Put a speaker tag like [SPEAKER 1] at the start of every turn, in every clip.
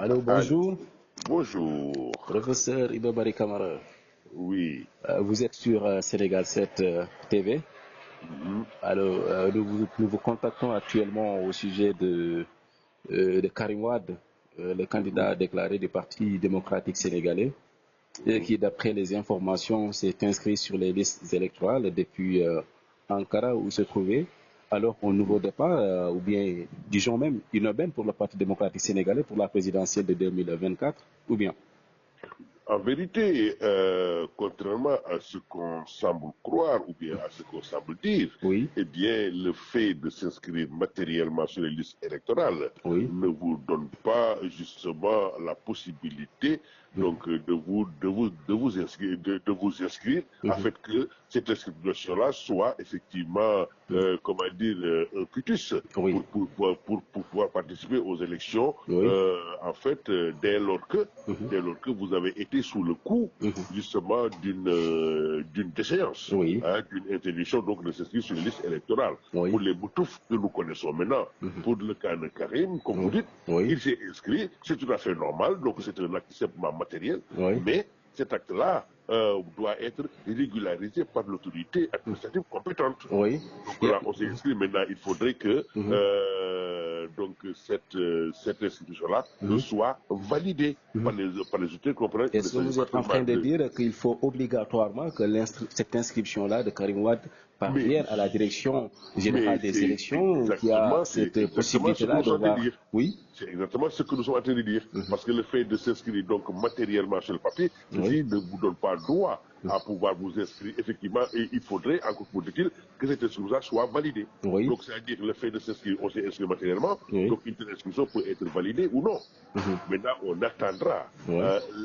[SPEAKER 1] Allô,
[SPEAKER 2] Allô,
[SPEAKER 1] bonjour,
[SPEAKER 2] bonjour.
[SPEAKER 1] professeur Ibabari Kamara.
[SPEAKER 2] Oui.
[SPEAKER 1] Vous êtes sur Sénégal 7 TV.
[SPEAKER 2] Mhm.
[SPEAKER 1] Alors, nous vous contactons actuellement au sujet de Karim Wade, le
[SPEAKER 2] Mhm.
[SPEAKER 1] candidat déclaré du Parti démocratique sénégalais, et
[SPEAKER 2] Mhm.
[SPEAKER 1] qui, d'après les informations, s'est inscrit sur les listes électorales depuis Ankara où il se trouvait. Alors, au nouveau départ, ou bien, disons même, une aubaine pour le Parti démocratique sénégalais pour la présidentielle de 2024, ou bien.
[SPEAKER 2] En vérité, contrairement à ce qu'on semble croire ou bien à ce qu'on semble dire,
[SPEAKER 1] Oui,
[SPEAKER 2] eh bien, le fait de s'inscrire matériellement sur les listes électorales
[SPEAKER 1] oui.
[SPEAKER 2] ne vous donne pas justement la possibilité donc de vous inscrire
[SPEAKER 1] Mhm.
[SPEAKER 2] afin que cette inscription-là soit effectivement
[SPEAKER 1] Mhm.
[SPEAKER 2] comment dire un cutus
[SPEAKER 1] Oui,
[SPEAKER 2] pour pouvoir participer aux élections
[SPEAKER 1] oui.
[SPEAKER 2] en fait
[SPEAKER 1] Mhm.
[SPEAKER 2] dès lors que vous avez été sous le coup
[SPEAKER 1] Mhm.
[SPEAKER 2] justement d'une déchéance,
[SPEAKER 1] Oui,
[SPEAKER 2] hein, d'une interdiction donc de s'inscrire sur les listes électorales.
[SPEAKER 1] oui.
[SPEAKER 2] Pour les motifs que nous connaissons maintenant,
[SPEAKER 1] Mhm.
[SPEAKER 2] pour le cas de Karim, comme vous
[SPEAKER 1] Oui,
[SPEAKER 2] dites,
[SPEAKER 1] oui,
[SPEAKER 2] il s'est inscrit, c'est tout à fait normal, donc c'est un acte simplement matériel,
[SPEAKER 1] oui.
[SPEAKER 2] mais cet acte-là doit être régularisé par l'autorité administrative compétente.
[SPEAKER 1] Oui.
[SPEAKER 2] Donc
[SPEAKER 1] Il y a-
[SPEAKER 2] là, on s'est inscrit. Maintenant, il faudrait que
[SPEAKER 1] Mhm.
[SPEAKER 2] cette institution-là
[SPEAKER 1] Mhm.
[SPEAKER 2] soit validée par
[SPEAKER 1] Mhm.
[SPEAKER 2] les autorités compétentes. Il ne
[SPEAKER 1] Est-ce que
[SPEAKER 2] s'agit
[SPEAKER 1] vous
[SPEAKER 2] pas
[SPEAKER 1] êtes en
[SPEAKER 2] seulement
[SPEAKER 1] train de
[SPEAKER 2] de...
[SPEAKER 1] dire qu'il faut obligatoirement que cette inscription-là de Karim Wade
[SPEAKER 2] Mais,
[SPEAKER 1] parvienne à la direction
[SPEAKER 2] mais
[SPEAKER 1] générale des élections qui a
[SPEAKER 2] c'est
[SPEAKER 1] cette
[SPEAKER 2] exactement ce que
[SPEAKER 1] possibilité-là
[SPEAKER 2] nous
[SPEAKER 1] de
[SPEAKER 2] sommes en train de
[SPEAKER 1] voir?
[SPEAKER 2] dire.
[SPEAKER 1] Oui?
[SPEAKER 2] C'est exactement ce que nous sommes en train de dire.
[SPEAKER 1] Mhm.
[SPEAKER 2] Parce que le fait de s'inscrire donc matériellement sur le papier,
[SPEAKER 1] Oui.
[SPEAKER 2] ceci ne vous donne pas droit à pouvoir vous inscrire. Effectivement, et il faudrait, encore faut-il, que cette inscription soit validée.
[SPEAKER 1] Oui.
[SPEAKER 2] Donc, c'est-à-dire le fait de s'inscrire, on s'est inscrit matériellement,
[SPEAKER 1] Oui.
[SPEAKER 2] donc une telle inscription peut être validée ou non.
[SPEAKER 1] Mhm.
[SPEAKER 2] Maintenant, on attendra
[SPEAKER 1] Oui.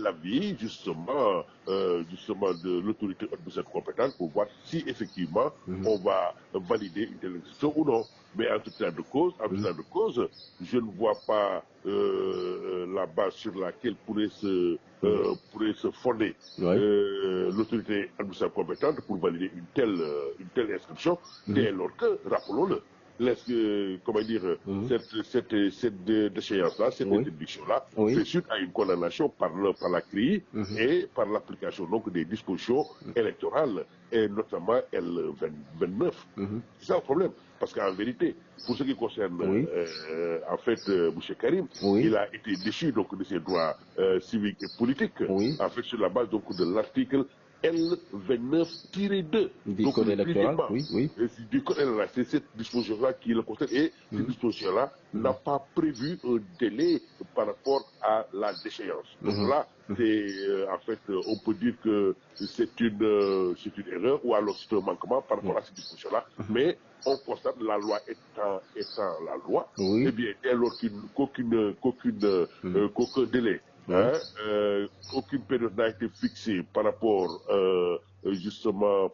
[SPEAKER 2] l'avis justement de l'autorité administrative compétente pour voir si effectivement
[SPEAKER 1] Mhm.
[SPEAKER 2] on va valider une telle inscription ou non. Mais en tout
[SPEAKER 1] Mhm.
[SPEAKER 2] état de cause, je ne vois pas la base sur laquelle
[SPEAKER 1] Mhm.
[SPEAKER 2] pourrait se fonder
[SPEAKER 1] Oui.
[SPEAKER 2] l'autorité administrative compétente pour valider une telle inscription,
[SPEAKER 1] Mhm.
[SPEAKER 2] dès lors que, rappelons-le, comment dire,
[SPEAKER 1] Mhm.
[SPEAKER 2] cette déchéance-là, cette
[SPEAKER 1] Oui.
[SPEAKER 2] interdiction-là,
[SPEAKER 1] Oui.
[SPEAKER 2] fait suite à une condamnation par la CRI
[SPEAKER 1] Mhm.
[SPEAKER 2] et par l'application donc des dispositions électorales, et notamment L29.
[SPEAKER 1] Mhm.
[SPEAKER 2] C'est ça le problème. Parce qu'en vérité, pour ce qui concerne
[SPEAKER 1] Oui.
[SPEAKER 2] en fait M. Karim,
[SPEAKER 1] Oui.
[SPEAKER 2] il a été déchu donc de ses droits civiques et politiques,
[SPEAKER 1] Oui.
[SPEAKER 2] en fait sur la base donc de l'article L29-2,
[SPEAKER 1] Du
[SPEAKER 2] donc
[SPEAKER 1] code
[SPEAKER 2] le
[SPEAKER 1] électoral?
[SPEAKER 2] deuxièmement
[SPEAKER 1] Oui. Oui.
[SPEAKER 2] du code électoral. C'est cette disposition-là qui le concerne et cette
[SPEAKER 1] Mhm.
[SPEAKER 2] disposition-là n'a
[SPEAKER 1] Mhm.
[SPEAKER 2] pas prévu un délai par rapport à la déchéance. Donc
[SPEAKER 1] Mhm.
[SPEAKER 2] là, c'est en fait, on peut dire que c'est une erreur ou alors c'est un manquement par rapport à cette disposition-là. Mais on constate la loi étant la loi, eh
[SPEAKER 1] Oui.
[SPEAKER 2] bien, dès lors
[SPEAKER 1] Mhm.
[SPEAKER 2] qu'aucun délai,
[SPEAKER 1] Oui.
[SPEAKER 2] hein, aucune période n'a été fixée par rapport justement
[SPEAKER 1] Mhm.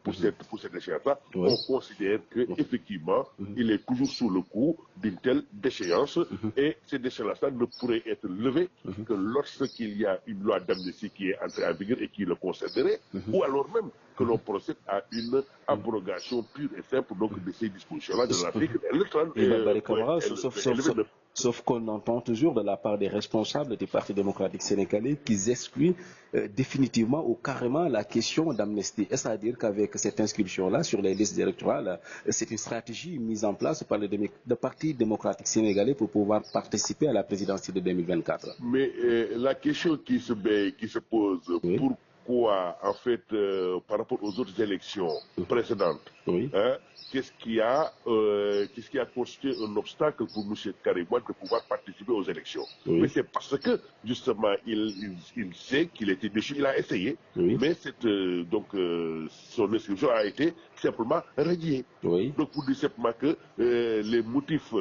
[SPEAKER 2] pour cette échéance-là,
[SPEAKER 1] Oui.
[SPEAKER 2] on considère que
[SPEAKER 1] Mhm.
[SPEAKER 2] effectivement
[SPEAKER 1] Mhm.
[SPEAKER 2] il est toujours sous le coup d'une telle déchéance
[SPEAKER 1] Mhm.
[SPEAKER 2] et cette déchéance-là ne pourrait être levée
[SPEAKER 1] Mhm.
[SPEAKER 2] que lorsqu'il y a une loi d'amnistie qui est entrée en vigueur et qui le concernerait,
[SPEAKER 1] Mhm.
[SPEAKER 2] ou alors même que l'on
[SPEAKER 1] Mhm.
[SPEAKER 2] procède à une
[SPEAKER 1] Mhm.
[SPEAKER 2] abrogation pure et simple donc de ces dispositions-là de l'article
[SPEAKER 1] Et Babary Camara,
[SPEAKER 2] L29.
[SPEAKER 1] sauf qu'on entend toujours de la part des responsables du Parti démocratique sénégalais qu'ils excluent définitivement ou carrément la question d'amnistie. C'est-à-dire qu'avec cette inscription-là sur les listes électorales, c'est une stratégie mise en place par le Parti démocratique sénégalais pour pouvoir participer à la présidentielle de 2024.
[SPEAKER 2] Mais la question qui se pose,
[SPEAKER 1] Oui,
[SPEAKER 2] pourquoi, en fait, par rapport aux autres élections précédentes,
[SPEAKER 1] oui,
[SPEAKER 2] hein, qu'est-ce qui a constitué un obstacle pour M. Karim Wade de pouvoir participer aux élections? Mais
[SPEAKER 1] oui,
[SPEAKER 2] c'est parce que, justement, il sait qu'il était déchu, il a essayé,
[SPEAKER 1] oui,
[SPEAKER 2] mais son inscription a été simplement radiée.
[SPEAKER 1] oui,
[SPEAKER 2] Donc, pour dire simplement que les motifs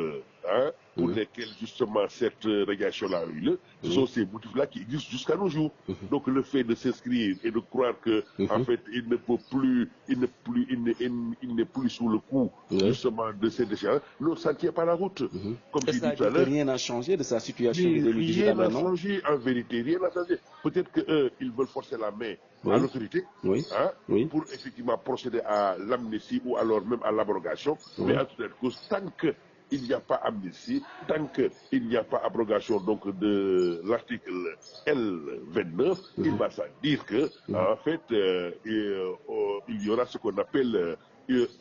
[SPEAKER 2] hein, pour
[SPEAKER 1] mhm,
[SPEAKER 2] lesquels justement cette régulation-là a eu lieu, ce
[SPEAKER 1] oui,
[SPEAKER 2] sont ces motifs-là qui existent jusqu'à nos jours.
[SPEAKER 1] mhm,
[SPEAKER 2] Donc le fait de s'inscrire et de croire que en
[SPEAKER 1] mhm,
[SPEAKER 2] fait il ne peut plus, il n'est plus sous le coup
[SPEAKER 1] oui,
[SPEAKER 2] justement de ces déchets, non, ça ne tient pas la route.
[SPEAKER 1] mhm.
[SPEAKER 2] Comme j'ai dit tout à
[SPEAKER 1] C'est-à-dire que
[SPEAKER 2] l'heure,
[SPEAKER 1] rien n'a changé de sa situation du
[SPEAKER 2] mais
[SPEAKER 1] début jusqu'à
[SPEAKER 2] rien n'a
[SPEAKER 1] maintenant.
[SPEAKER 2] changé en vérité, rien n'a changé. Peut-être qu'eux, ils veulent forcer la main à
[SPEAKER 1] Oui,
[SPEAKER 2] l'autorité,
[SPEAKER 1] oui,
[SPEAKER 2] hein,
[SPEAKER 1] oui,
[SPEAKER 2] pour effectivement procéder à l'amnistie ou alors même à l'abrogation, mais
[SPEAKER 1] oui,
[SPEAKER 2] en tout cas, tant que il n'y a pas amnistie, tant qu'il n'y a pas abrogation donc de l'article L29, il va sans dire que en fait il y aura ce qu'on appelle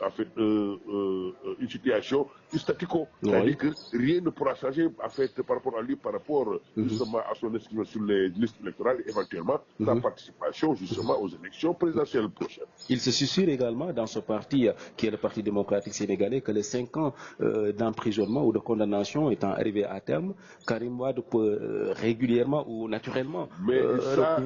[SPEAKER 2] en fait une situation statu quo, c'est-à-dire que rien ne pourra changer en fait par rapport à lui, par rapport justement à son inscription sur les listes électorales et éventuellement sa participation justement aux élections présidentielles prochaines.
[SPEAKER 1] Il se susurre également dans ce parti qui est le Parti démocratique sénégalais que les 5 ans d'emprisonnement ou de condamnation étant arrivés à terme, Karim Wade peut régulièrement ou naturellement
[SPEAKER 2] mais ça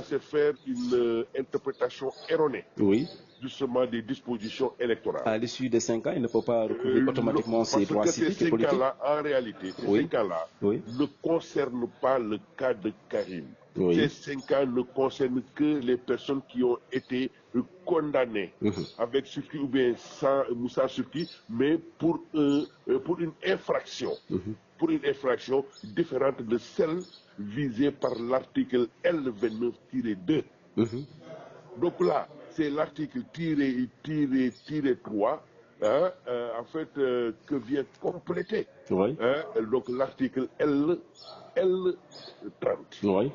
[SPEAKER 2] c'est faire une interprétation erronée.
[SPEAKER 1] Oui.
[SPEAKER 2] Justement des dispositions électorales.
[SPEAKER 1] À l'issue des 5 ans, il ne peut pas recouvrir automatiquement ses droits civiques et politiques.
[SPEAKER 2] Parce que ces 5 ans-là, en réalité, ces 5 ans-là ne concernent pas le cas de Karim. Ces 5 ans ne concernent que les personnes qui ont été condamnées avec sursis ou bien sans Moussa sursis, mais pour une infraction. Pour une infraction différente de celle visée par l'article L29-2. Donc là, c'est l'article tiré 3, en fait, que vient compléter. Donc l'article L30.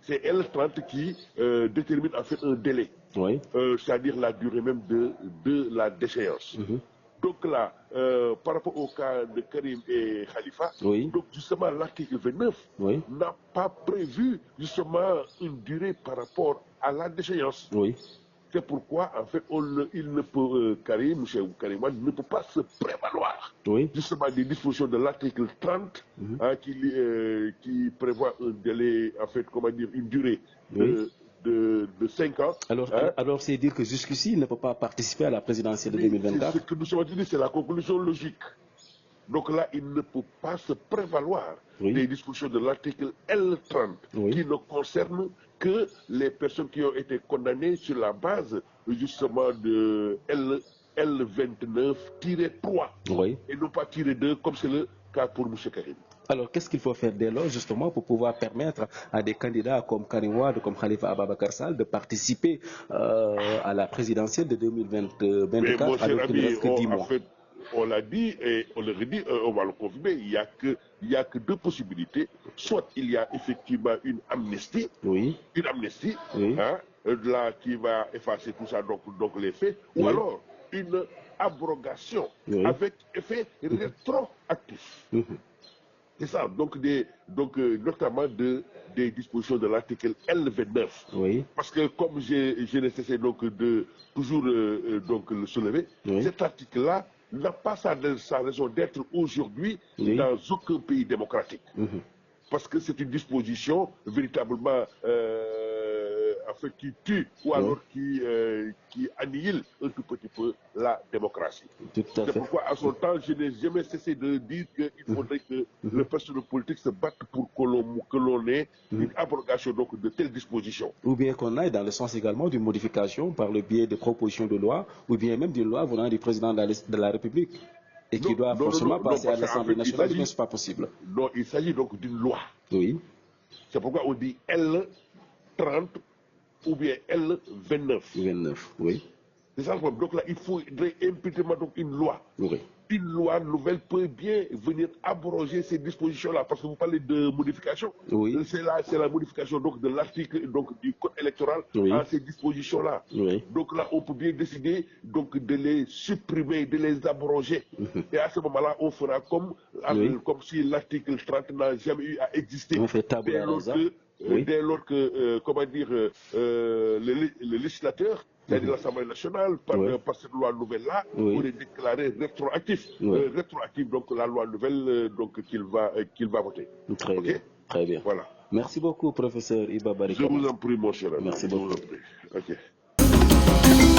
[SPEAKER 2] C'est L30 qui détermine en fait un délai, c'est-à-dire la durée même de la déchéance. Donc là, par rapport au cas de Karim et Khalifa, donc justement l'article 29 n'a pas prévu justement une durée par rapport à la déchéance. C'est pourquoi, en fait, il ne peut, Karim ne peut pas se prévaloir justement des dispositions de l'article 30 qui prévoit un délai, en fait, comment dire, une durée de 5 ans.
[SPEAKER 1] Alors c'est dire que jusqu'ici, il ne peut pas participer à la présidentielle de 2024.
[SPEAKER 2] Ce que nous sommes dit, c'est la conclusion logique. Donc là, il ne peut pas se prévaloir des dispositions de l'article L30 qui ne concernent que les personnes qui ont été condamnées sur la base justement de L29-3 et non pas -2 comme c'est le cas pour M. Karim.
[SPEAKER 1] Alors, qu'est-ce qu'il faut faire dès lors, justement, pour pouvoir permettre à des candidats comme Karim Wade, comme Khalifa Ababakar Sall, de participer à la présidentielle de 2024 alors qu'il ne reste que 10 mois?
[SPEAKER 2] En fait, on l'a dit et on le redit, on va le confirmer, il n'y a que deux possibilités. Soit il y a effectivement une amnistie, là qui va effacer tout ça, donc les faits, ou alors une abrogation avec effet rétroactif. C'est ça, donc notamment des dispositions de l'article L29. Parce que comme j'ai nécessité donc de toujours le soulever, cet article-là n'a pas sa raison d'être aujourd'hui dans aucun pays démocratique. Parce que c'est une disposition véritablement en fait, qui tue ou alors qui annihile un tout petit peu la démocratie. C'est pourquoi à son temps, je n'ai jamais cessé de dire qu'il faudrait que les personnes politiques se battent pour que l'on ait une abrogation donc, de telles dispositions.
[SPEAKER 1] Ou bien qu'on aille dans le sens également d'une modification par le biais de propositions de loi, ou bien même d'une loi venant du président de la République. Et qui doit forcément passer à l'Assemblée nationale, mais ce n'est pas possible.
[SPEAKER 2] Non, il s'agit donc d'une loi. C'est pourquoi on dit L30 ou bien L29. C'est ça le problème. Donc là, il faudrait impérativement donc une loi. Une loi nouvelle peut bien venir abroger ces dispositions-là, parce que vous parlez de modification. C'est la modification donc, de l'article du code électoral à ces dispositions-là. Donc là, on peut bien décider donc, de les supprimer, de les abroger. Et à ce moment-là, on fera comme si l'article 30 n'a jamais eu à exister.
[SPEAKER 1] On fait table rasa.
[SPEAKER 2] Dès lors que, comment dire, le législateur, c'est-à-dire l'Assemblée nationale, par cette loi nouvelle-là, pourrait déclarer rétroactif. Rétroactif, donc la loi nouvelle qu'il va voter.
[SPEAKER 1] Très bien. Très bien.
[SPEAKER 2] Voilà.
[SPEAKER 1] Merci beaucoup, professeur Iba Barry.
[SPEAKER 2] Je vous en prie, mon cher ami.
[SPEAKER 1] Merci beaucoup.
[SPEAKER 2] Je vous en prie.